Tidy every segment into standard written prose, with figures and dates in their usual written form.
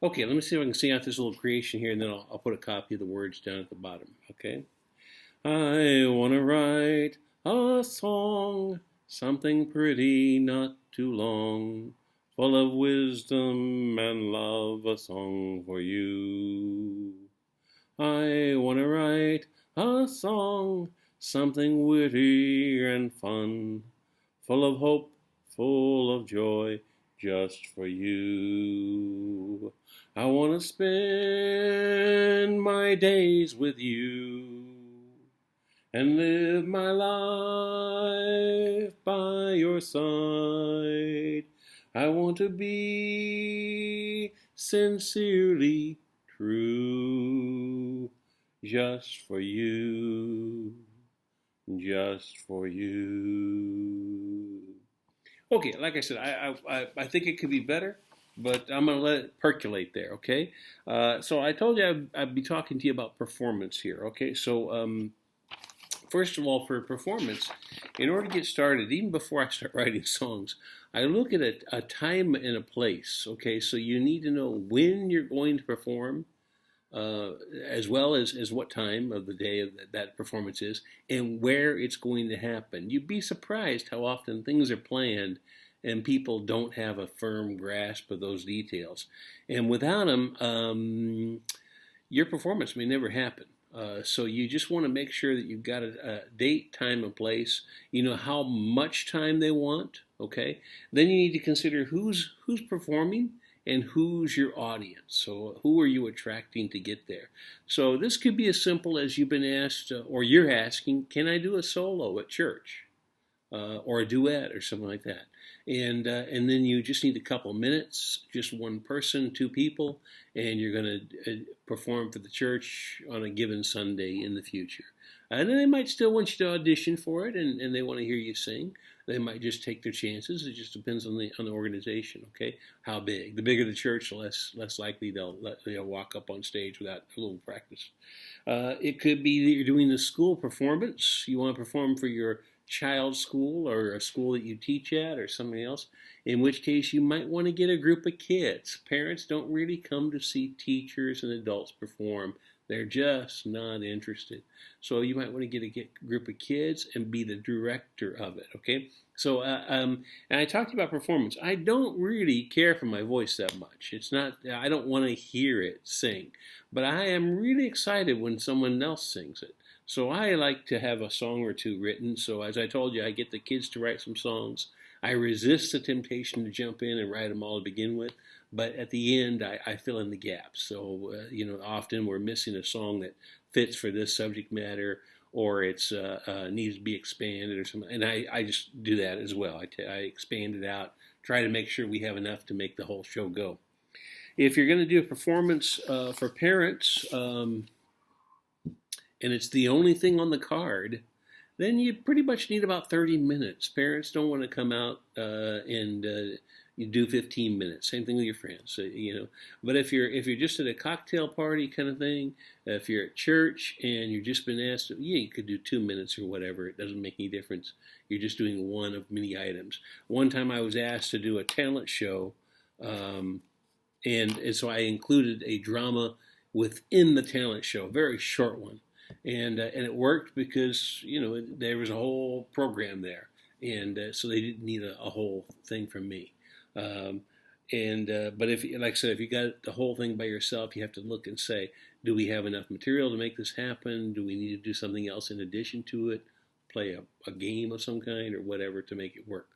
Okay, let me see if I can sing out this little creation here, and then I'll put a copy of the words down at the bottom. Okay. I want to write a song, something pretty, not too long, full of wisdom and love, a song for you. I want to write a song, something witty and fun, full of hope, full of joy, just for you. I want to spend my days with you and live my life by your side. I want to be sincerely true, just for you, just for you. Okay, like I said, I think it could be better, but I'm going to let it percolate there, okay? So I told you I'd be talking to you about performance here, okay? So first of all, for performance, in order to get started, even before I start writing songs, I look at a time and a place, okay? So you need to know when you're going to perform, as well as what time of the day that performance is and where it's going to happen. You'd be surprised how often things are planned and people don't have a firm grasp of those details. And without them, your performance may never happen. So you just want to make sure that you've got a date, time, and place. You know how much time they want. Okay. Then you need to consider who's performing and who's your audience. So who are you attracting to get there? So this could be as simple as you've been asked, or you're asking, can I do a solo at church? Or a duet or something like that. And then you just need a couple minutes, just one person, two people, and you're going to perform for the church on a given Sunday in the future. And then they might still want you to audition for it, and they want to hear you sing. They might just take their chances. It just depends on the organization. Okay, how big? The bigger the church, the less likely they'll walk up on stage without a little practice. It could be that you're doing the school performance. You want to perform for your child's school or a school that you teach at or something else, in which case you might want to get a group of kids. Parents don't really come to see teachers and adults perform. They're just not interested. So you might want to get a group of kids and be the director of it, okay? So, and I talked about performance. I don't really care for my voice that much. It's not, I don't want to hear it sing. But I am really excited when someone else sings it. So I like to have a song or two written. So as I told you, I get the kids to write some songs. I resist the temptation to jump in and write them all to begin with. But at the end, I fill in the gaps. So, often we're missing a song that fits for this subject matter, or it's needs to be expanded or something. And I just do that as well. I expand it out, try to make sure we have enough to make the whole show go. If you're going to do a performance for parents, and it's the only thing on the card, then you pretty much need about 30 minutes. Parents don't want to come out and you do 15 minutes. Same thing with your friends, But if you're just at a cocktail party kind of thing, if you're at church and you've just been asked, you could do 2 minutes or whatever. It doesn't make any difference. You're just doing one of many items. One time I was asked to do a talent show, and so I included a drama within the talent show, a very short one. And it worked because there was a whole program there, and so they didn't need a whole thing from me. But if, like I said, if you got the whole thing by yourself, you have to look and say, do we have enough material to make this happen? Do we need to do something else in addition to it? Play a game of some kind or whatever to make it work.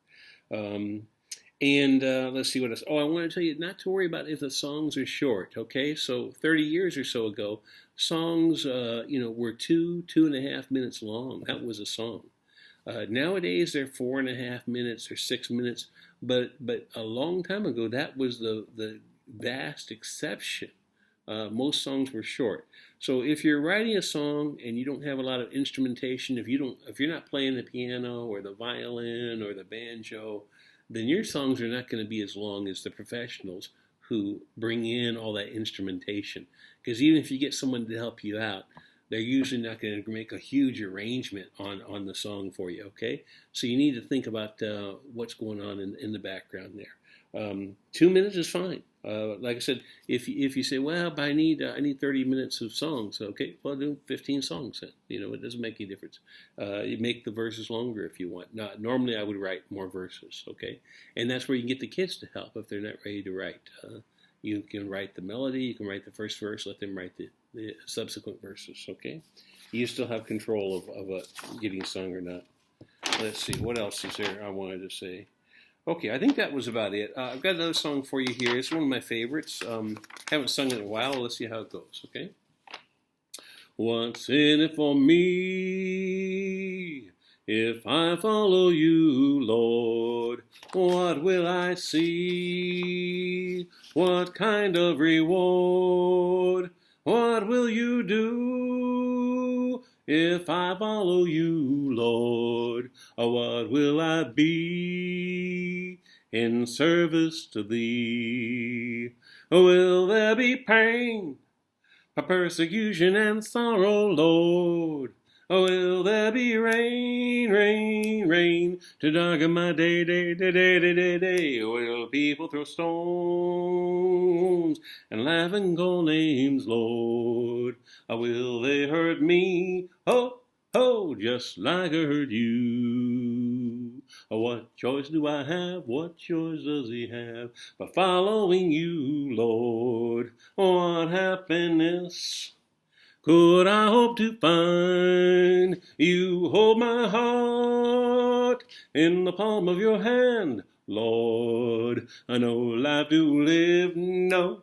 Let's see what else. Oh, I want to tell you not to worry about if the songs are short, okay? So 30 years or so ago, songs, were 2.5 minutes long. That was a song. Nowadays, they're 4.5 minutes or 6 minutes, but a long time ago, that was the vast exception. Most songs were short. So if you're writing a song and you don't have a lot of instrumentation, if you're not playing the piano or the violin or the banjo, then your songs are not going to be as long as the professionals who bring in all that instrumentation. Because even if you get someone to help you out, they're usually not going to make a huge arrangement on the song for you, okay? So you need to think about what's going on in the background there. 2 minutes is fine. Like I said, if you say, well, but I need 30 minutes of songs, okay, well, do 15 songs then. It doesn't make any difference. You make the verses longer if you want. Normally I would write more verses, okay, and that's where you can get the kids to help if they're not ready to write. You can write the melody, you can write the first verse, let them write the subsequent verses, okay. You still have control of getting sung or not. Let's see, what else is there I wanted to say? Okay, I think that was about it. I've got another song for you here. It's one of my favorites. Haven't sung it in a while. Let's see how it goes, okay? What's in it for me if I follow you, Lord? What will I see? What kind of reward? What will you do if I follow you, Lord? What will I be in service to thee? Will there be pain, persecution and sorrow, Lord? Will there be rain, rain, rain to darken my day, day, day, day, day, day, day? Will people throw stones and laugh and call names, Lord? Will they hurt me? Ho, ho, just like I hurt you. What choice do I have? What choice does he have? By following you, Lord. What happiness could I hope to find? You hold my heart in the palm of your hand, Lord. I know life to live, no,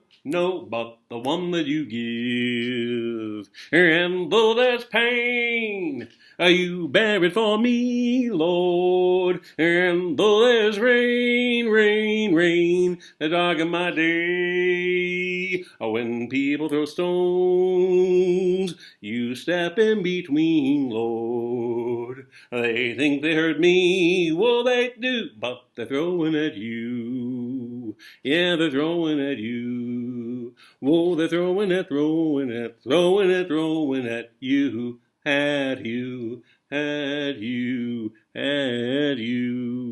but the one that you give. And though there's pain, you bear it for me, Lord. And though there's rain, rain, rain, that darken my day, when people throw stones, you step in between, Lord. They think they hurt me, well they do, but they're throwing at you. Yeah, they're throwing at you. Whoa, they're throwing at you, at you, at you, at you.